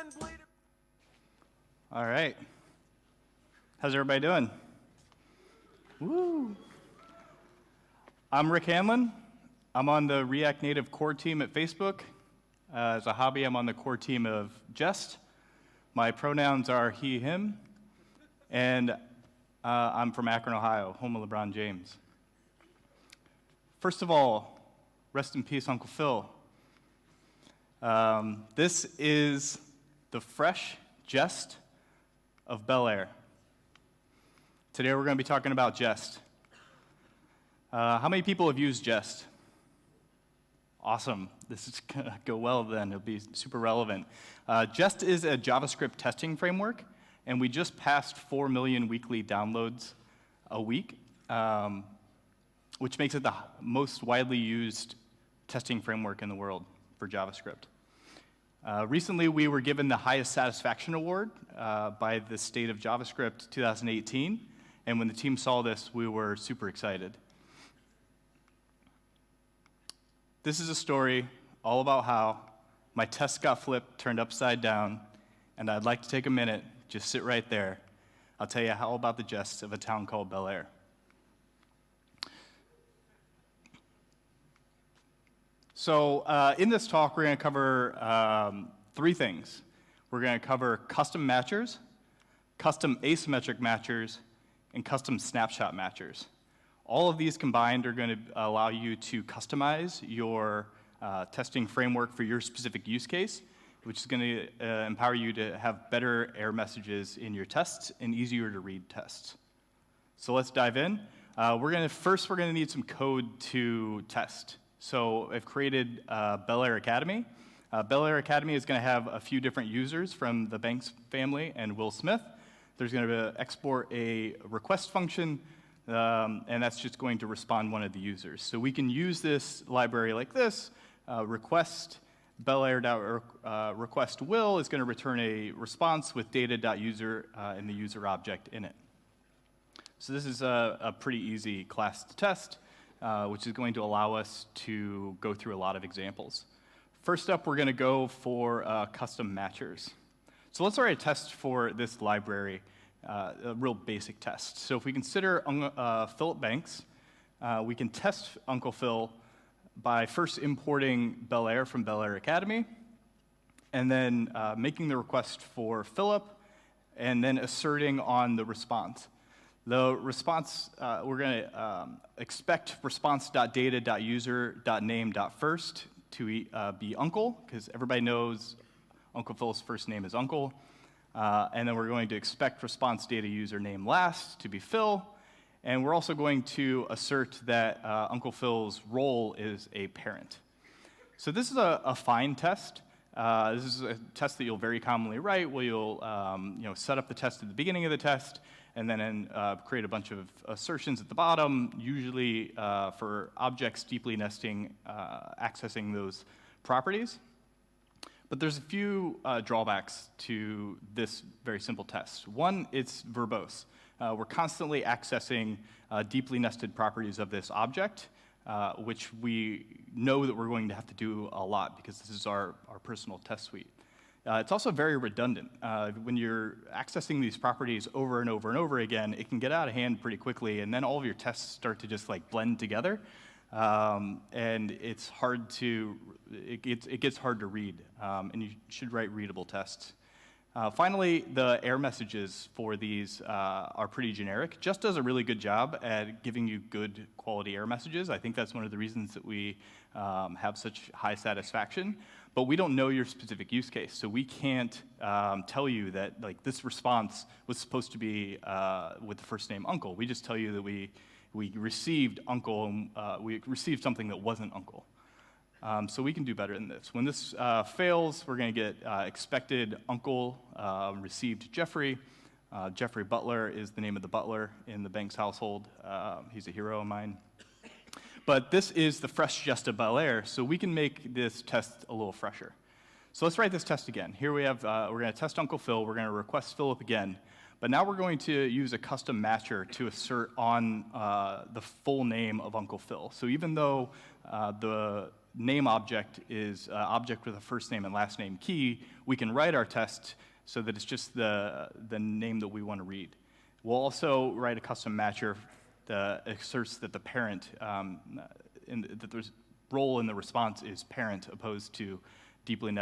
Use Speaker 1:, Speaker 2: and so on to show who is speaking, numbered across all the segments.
Speaker 1: and bleed it.
Speaker 2: All right. How's everybody doing? Woo. I'm Rick Hanlon. I'm on the React Native core team at Facebook. As a hobby, I'm on the core team of Jest. My pronouns are he, him. And I'm from Akron, Ohio, home of LeBron James. First of all, rest in peace, Uncle Phil. This is the fresh Jest of Bel Air. Today we're going to be talking about Jest. How many people have used Jest? Awesome. This is going to go well then. It'll be super relevant. Jest is a JavaScript testing framework, and we just passed 4 million weekly downloads a week, which makes it the most widely used testing framework in the world for JavaScript. Recently, we were given the highest satisfaction award by the State of JavaScript 2018, and when the team saw this, we were super excited. This is a story all about how my test got flipped, turned upside down, and I'd like to take a minute, just sit right there. I'll tell you how about the Jest of a town called Bel Air. So in this talk, we're going to cover 3 things. We're going to cover custom matchers, custom asymmetric matchers, and custom snapshot matchers. All of these combined are going to allow you to customize your testing framework for your specific use case, which is going to empower you to have better error messages in your tests and easier to read tests. So let's dive in. First, we're going to need some code to test. So I've created Bel Air Academy. Bel Air Academy is going to have a few different users from the Banks family and Will Smith. There's going to export a request function, and that's just going to respond one of the users. So we can use this library like this. Request Bel Air request will is going to return a response with data.user and the user object in it. So this is a pretty easy class to test, which is going to allow us to go through a lot of examples. First up, we're going to go for custom matchers. So let's write a test for this library, a real basic test. So if we consider Philip Banks, we can test Uncle Phil by first importing Bel Air from Bel Air Academy, and then making the request for Philip, and then asserting on the response. The response, we're going to expect response.data.user.name.first to be Uncle, because everybody knows Uncle Phil's first name is Uncle. And then we're going to expect response data user name last to be Phil. And we're also going to assert that Uncle Phil's role is a parent. So this is a fine test. This is a test that you'll very commonly write, where you'll set up the test at the beginning of the test, and then create a bunch of assertions at the bottom, usually for objects deeply nesting, accessing those properties. But there's a few drawbacks to this very simple test. One, it's verbose. We're constantly accessing deeply nested properties of this object, which we know that we're going to have to do a lot because this is our personal test suite. It's also very redundant. When you're accessing these properties over and over and over again, it can get out of hand pretty quickly, and then all of your tests start to just like blend together. And it's hard to, it gets hard to read, and you should write readable tests. Finally, the error messages for these are pretty generic. Just does a really good job at giving you good quality error messages. I think that's one of the reasons that we have such high satisfaction. But we don't know your specific use case, so we can't tell you that like this response was supposed to be with the first name Uncle. We just tell you that we received Uncle, and we received something that wasn't Uncle. So we can do better than this. When this fails, we're going to get expected Uncle received Jeffrey. Jeffrey Butler is the name of the butler in the Banks household. He's a hero of mine. But this is the fresh Jest of Bel Air, so we can make this test a little fresher. So let's write this test again. Here we have, we're going to test Uncle Phil. We're going to request Philip again. But now we're going to use a custom matcher to assert on the full name of Uncle Phil. So even though the name object is an object with a first name and last name key, we can write our test so that it's just the name that we want to read. We'll also write a custom matcher that asserts that the parent, that the role in the response is parent opposed to deeply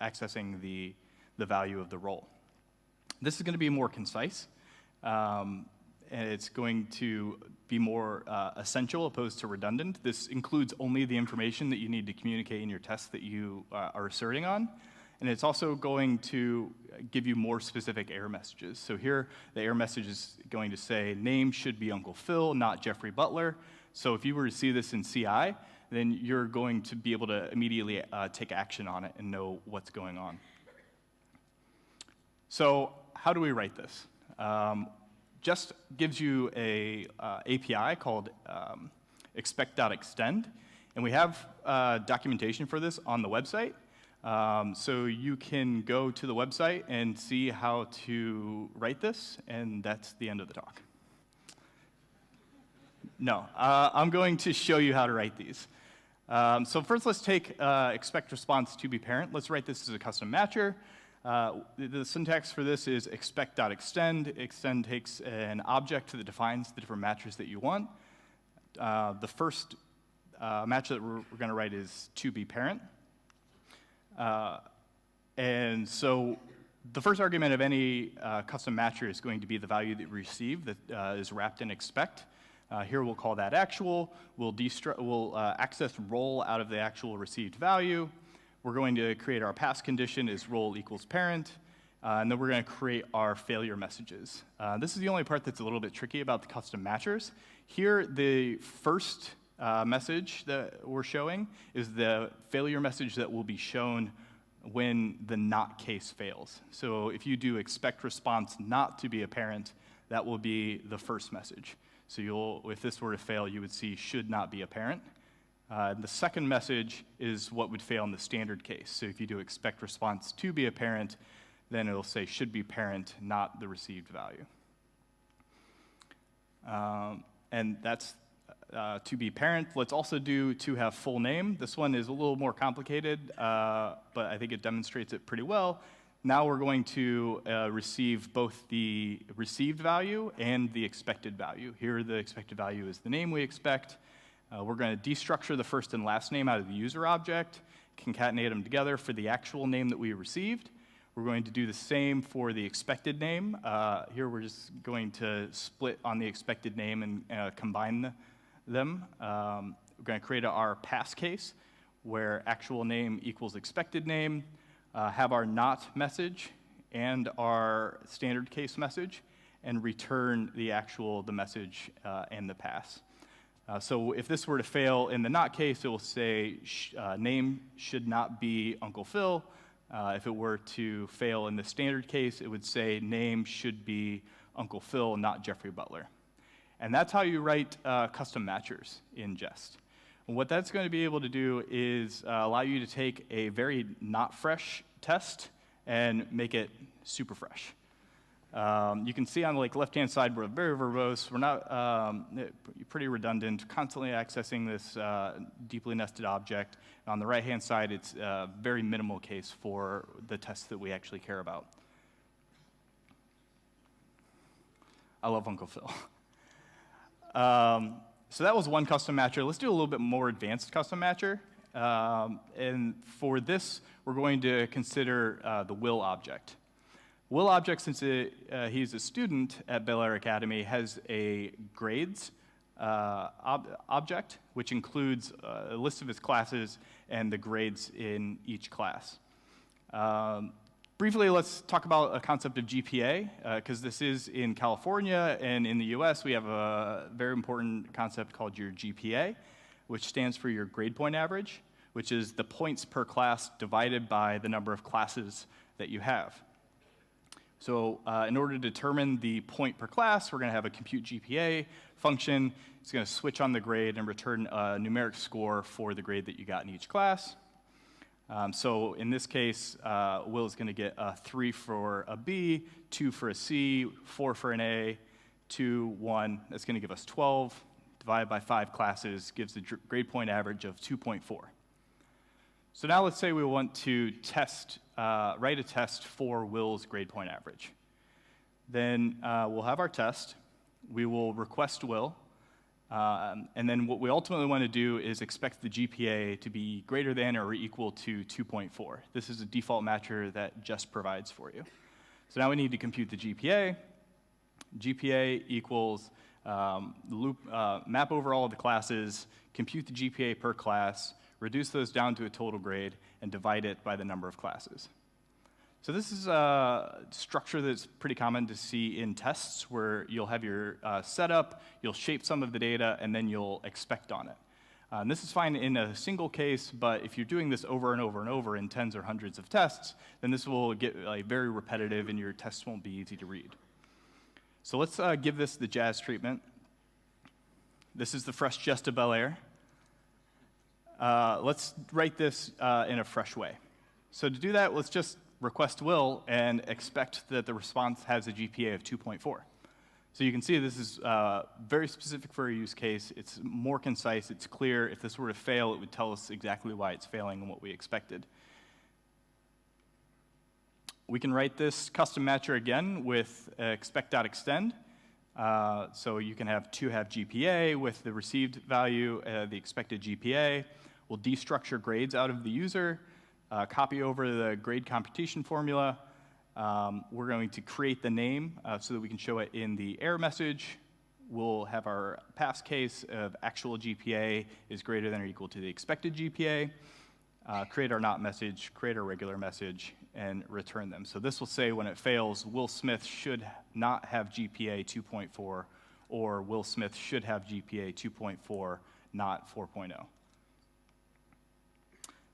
Speaker 2: accessing the value of the role. This is going to be more concise, and it's going to be more essential opposed to redundant. This includes only the information that you need to communicate in your test that you are asserting on. And it's also going to give you more specific error messages. So here, the error message is going to say, name should be Uncle Phil, not Jeffrey Butler. So if you were to see this in CI, then you're going to be able to immediately take action on it and know what's going on. So how do we write this? Jest gives you a API called expect.extend, and we have documentation for this on the website. So you can go to the website and see how to write this, and that's the end of the talk. No, I'm going to show you how to write these. So first, let's take expect response to be parent. Let's write this as a custom matcher. The syntax for this is expect.extend. Extend takes an object that defines the different matchers that you want. The first matcher that we're going to write is to be parent. And so the first argument of any custom matcher is going to be the value that you receive that is wrapped in expect. Here we'll call that actual. We'll access role out of the actual received value. We're going to create our pass condition is role equals parent. And then we're going to create our failure messages. This is the only part that's a little bit tricky about the custom matchers. Here, the first message that we're showing is the failure message that will be shown when the not case fails. So if you do expect response not to be a parent, that will be the first message. So if this were to fail, you would see should not be a parent. The second message is what would fail in the standard case. So if you do expect response to be a parent, then it'll say should be parent, not the received value. And that's to be parent. Let's also do to have full name. This one is a little more complicated, but I think it demonstrates it pretty well. Now we're going to receive both the received value and the expected value. Here the expected value is the name we expect. We're going to destructure the first and last name out of the user object, concatenate them together for the actual name that we received. We're going to do the same for the expected name. Here we're just going to split on the expected name and combine them. We're going to create our pass case where actual name equals expected name, have our not message and our standard case message, and return the message and the pass. So if this were to fail in the not case, it will say name should not be Uncle Phil. If it were to fail in the standard case, it would say name should be Uncle Phil, not Jeffrey Butler. And that's how you write custom matchers in Jest. And what that's going to be able to do is allow you to take a very not fresh test and make it super fresh. You can see on the left-hand side, we're very verbose. We're not pretty redundant, constantly accessing this deeply nested object. And on the right-hand side, it's a very minimal case for the tests that we actually care about. I love Uncle Phil. So that was one custom matcher. Let's do a little bit more advanced custom matcher. And for this, we're going to consider the will object. Will object, since he's a student at Bel Air Academy, has a grades object, which includes a list of his classes and the grades in each class. Briefly, let's talk about a concept of GPA, because this is in California, and in the US, we have a very important concept called your GPA, which stands for your grade point average, which is the points per class divided by the number of classes that you have. So in order to determine the point per class, we're going to have a compute GPA function. It's going to switch on the grade and return a numeric score for the grade that you got in each class. So in this case, Will is going to get a 3 for a B, 2 for a C, 4 for an A, 2, 1. That's going to give us 12 divided by 5 classes gives the grade point average of 2.4. So now let's say we want to write a test for Will's grade point average. Then we'll have our test. We will request Will. And then what we ultimately want to do is expect the GPA to be greater than or equal to 2.4. This is a default matcher that Jest provides for you. So now we need to compute the GPA. GPA equals map over all of the classes, compute the GPA per class, reduce those down to a total grade, and divide it by the number of classes. So this is a structure that's pretty common to see in tests, where you'll have your setup, you'll shape some of the data, and then you'll expect on it. And this is fine in a single case, but if you're doing this over and over and over in tens or hundreds of tests, then this will get very repetitive and your tests won't be easy to read. So let's give this the Jazz treatment. This is the fresh Jest of Bel. Let's write this in a fresh way. So to do that, let's just request Will and expect that the response has a GPA of 2.4. So you can see this is very specific for a use case. It's more concise, it's clear. If this were to fail, it would tell us exactly why it's failing and what we expected. We can write this custom matcher again with expect.extend. So you can have GPA with the received value, the expected GPA. We'll destructure grades out of the user, copy over the grade computation formula. We're going to create the name so that we can show it in the error message. We'll have our pass case of actual GPA is greater than or equal to the expected GPA. Create our not message, create our regular message, and return them. So this will say when it fails, Will Smith should not have GPA 2.4, or Will Smith should have GPA 2.4, not 4.0.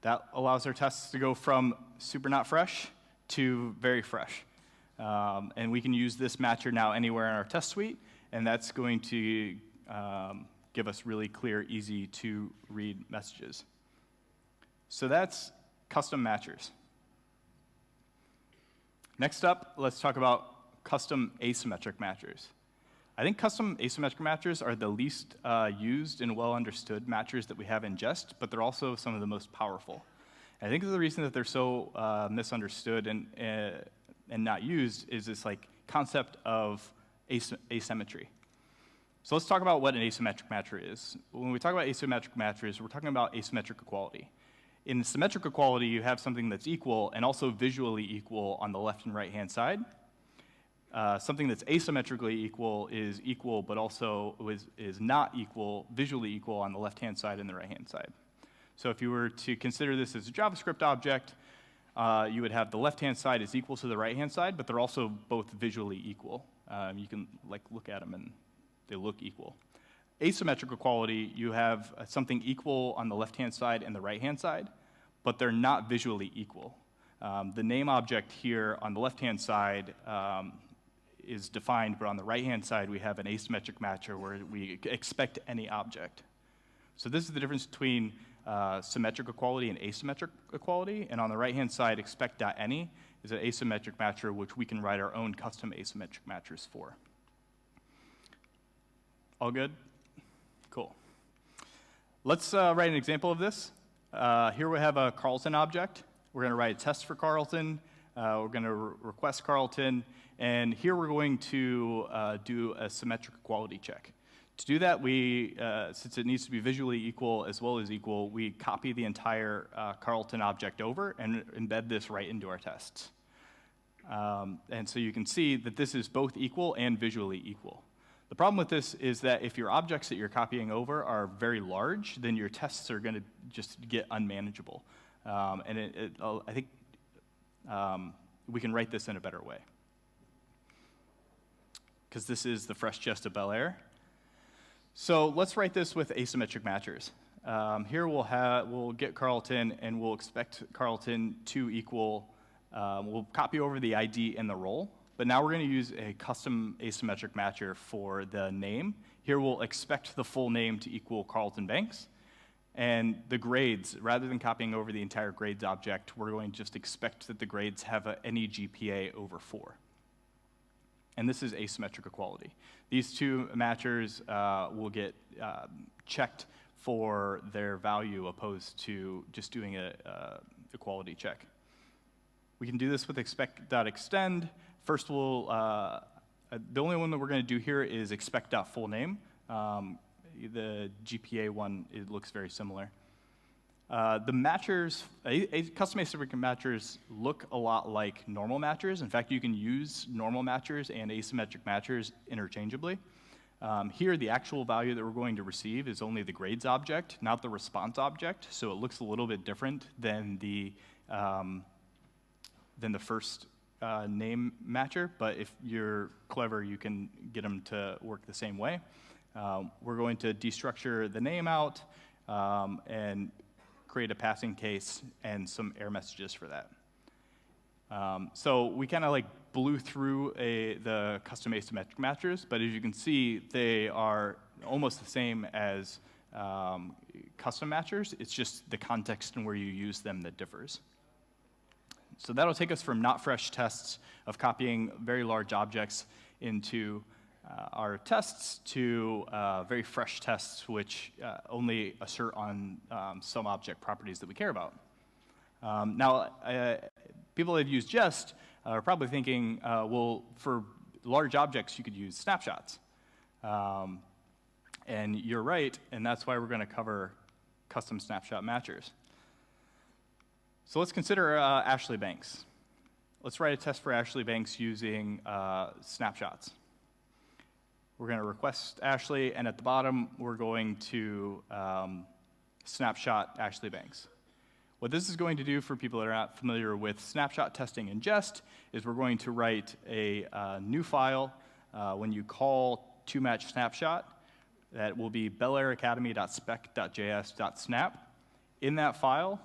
Speaker 2: That allows our tests to go from super not fresh to very fresh. And we can use this matcher now anywhere in our test suite, and that's going to give us really clear, easy to read messages. So that's custom matchers. Next up, let's talk about custom asymmetric matchers. I think custom asymmetric matchers are the least used and well understood matchers that we have in Jest, but they're also some of the most powerful. And I think the reason that they're so misunderstood and not used is this concept of asymmetry. So let's talk about what an asymmetric matcher is. When we talk about asymmetric matchers, we're talking about asymmetric equality. In symmetric equality, you have something that's equal and also visually equal on the left and right-hand side. Something that's asymmetrically equal but also is not equal, visually equal on the left-hand side and the right-hand side. So if you were to consider this as a JavaScript object, you would have the left-hand side is equal to the right-hand side, but they're also both visually equal. You can look at them and they look equal. Asymmetric equality, you have something equal on the left-hand side and the right-hand side, but they're not visually equal. The name object here on the left-hand side is defined, but on the right-hand side, we have an asymmetric matcher where we expect any object. So this is the difference between symmetric equality and asymmetric equality. And on the right-hand side, expect.any is an asymmetric matcher, which we can write our own custom asymmetric matchers for. All good? Cool. Let's write an example of this. Here we have a Carlton object. We're going to write a test for Carlton. We're going to request Carlton. And here we're going to do a symmetric equality check. To do that, since it needs to be visually equal as well as equal, we copy the entire Carlton object over and embed this right into our tests. And so you can see that this is both equal and visually equal. The problem with this is that if your objects that you're copying over are very large, then your tests are going to just get unmanageable. And I think we can write this in a better way, because this is the fresh Jest of Bel. So let's write this with asymmetric matchers. Here we'll get Carlton, and we'll expect Carlton to equal. We'll copy over the ID and the role. But now we're going to use a custom asymmetric matcher for the name. Here we'll expect the full name to equal Carlton Banks. And the grades, rather than copying over the entire grades object, we're going to just expect that the grades have any GPA over 4. And this is asymmetric equality. These two matchers will get checked for their value opposed to just doing a equality check. We can do this with expect.extend. First, the only one that we're going to do here is expect.fullname. The GPA one, it looks very similar. The matchers, custom asymmetric matchers look a lot like normal matchers. In fact, you can use normal matchers and asymmetric matchers interchangeably. Here, the actual value that we're going to receive is only the grades object, not the response object. So it looks a little bit different than the first name matcher. But if you're clever, you can get them to work the same way. We're going to destructure the name out and create a passing case and some error messages for that. So we kind of like blew through the custom asymmetric matchers, but as you can see, they are almost the same as custom matchers. It's just the context and where you use them that differs. So that'll take us from not fresh tests of copying very large objects into our tests to very fresh tests which only assert on some object properties that we care about. Now, people that have used Jest are probably thinking, well, for large objects, you could use snapshots. And you're right, and that's why we're going to cover custom snapshot matchers. So let's consider Ashley Banks. Let's write a test for Ashley Banks using snapshots. We're going to request Ashley, and at the bottom, we're going to snapshot Ashley Banks. What this is going to do for people that are not familiar with snapshot testing in Jest is we're going to write a new file when you call toMatchSnapshot that will be belairacademy.spec.js.snap. In that file,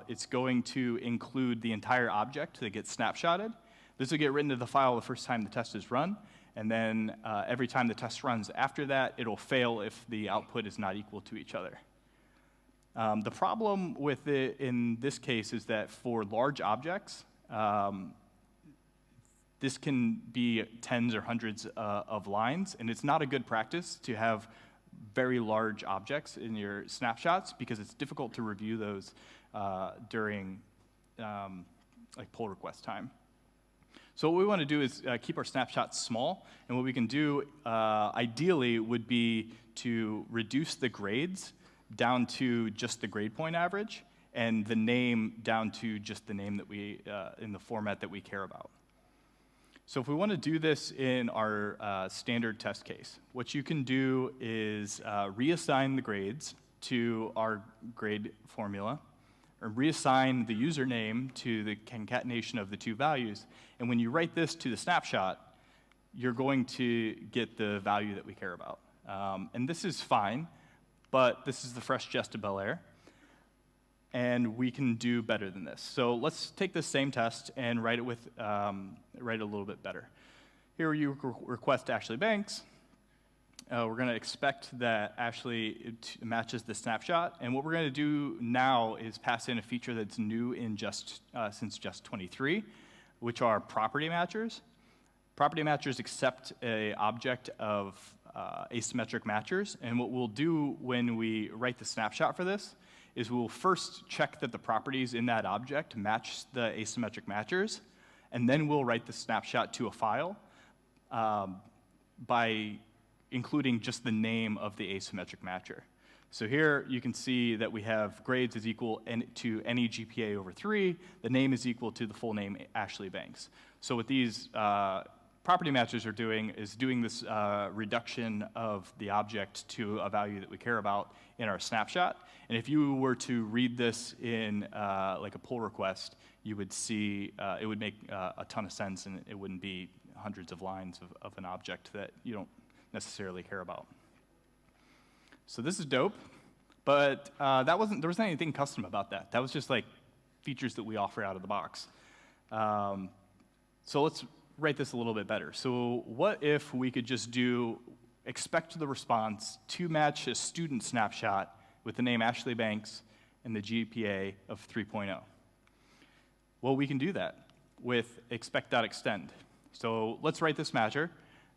Speaker 2: it's going to include the entire object that gets snapshotted. This will get written to the file the first time the test is run, and then every time the test runs after that, it'll fail if the output is not equal to each other. The problem with it in this case is that for large objects, this can be tens or hundreds of lines, and it's not a good practice to have very large objects in your snapshots because it's difficult to review those during like pull request time. So what we want to do is keep our snapshots small, and what we can do ideally would be to reduce the grades down to just the grade point average, and the name down to just the name that we, in the format that we care about. So if we want to do this in our standard test case, what you can do is reassign the grades to our grade formula, or reassign the username to the concatenation of the two values. And when you write this to the snapshot, you're going to get the value that we care about. And this is fine, but this is the fresh Jest of Bel, and we can do better than this. So let's take this same test and write it with write it a little bit better. Here you request Ashley Banks. We're going to expect that Ashley matches the snapshot, and what we're going to do now is pass in a feature that's new in since Jest 23, which are property matchers. Property matchers accept an object of asymmetric matchers, and what we'll do when we write the snapshot for this is we'll first check that the properties in that object match the asymmetric matchers, and then we'll write the snapshot to a file by including just the name of the asymmetric matcher. So here you can see that we have grades is equal to any GPA over 3. The name is equal to the full name Ashley Banks. So what these property matchers are doing is doing this reduction of the object to a value that we care about in our snapshot. And if you were to read this in like a pull request, you would see it would make a ton of sense, and it wouldn't be hundreds of lines of an object that you don't necessarily care about. So this is dope, but there wasn't anything custom about that. That was just like features that we offer out of the box. So let's write this a little bit better. So what if we could just do expect the response to match a student snapshot with the name Ashley Banks and the GPA of 3.0? Well, we can do that with expect.extend. So let's write this matcher,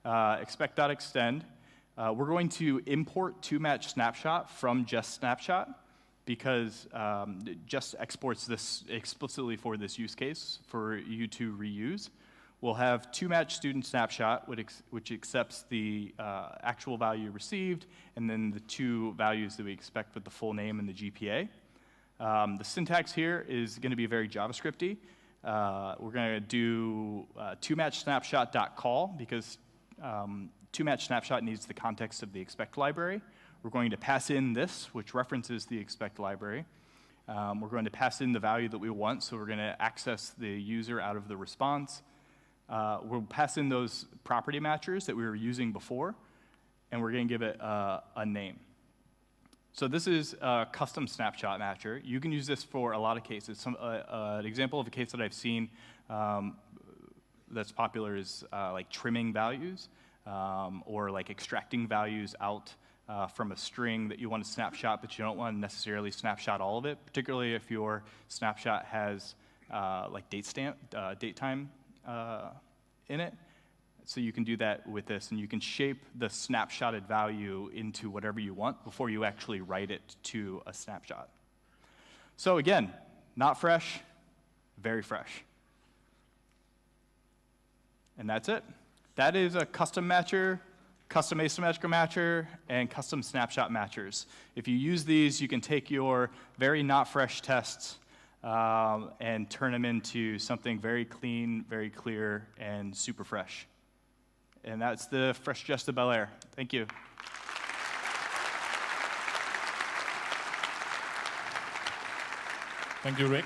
Speaker 2: expect.extend. We're going to import toMatch snapshot from Jest snapshot because Jest exports this explicitly for this use case for you to reuse. We'll have toMatch student snapshot, which accepts the actual value received, and then the 2 values that we expect with the full name and the GPA. The syntax here is going to be very JavaScript-y. We're going to do toMatch snapshot.call because toMatch snapshot needs the context of the expect library. We're going to pass in this, which references the expect library. We're going to pass in the value that we want, so we're going to access the user out of the response. We'll pass in those property matchers that we were using before, and we're going to give it a name. So this is a custom snapshot matcher. You can use this for a lot of cases. An example of a case that I've seen that's popular is like trimming values or like extracting values out from a string that you want to snapshot, but you don't want to necessarily snapshot all of it, particularly if your snapshot has like datetime in it. So you can do that with this, and you can shape the snapshotted value into whatever you want before you actually write it to a snapshot. So again, not fresh, very fresh. And that's it. That is a custom matcher, custom asymmetric matcher, and custom snapshot matchers. If you use these, you can take your very not fresh tests and turn them into something very clean, very clear, and super fresh. And that's the fresh Jest of Bel. Thank you.
Speaker 1: Thank you, Rick.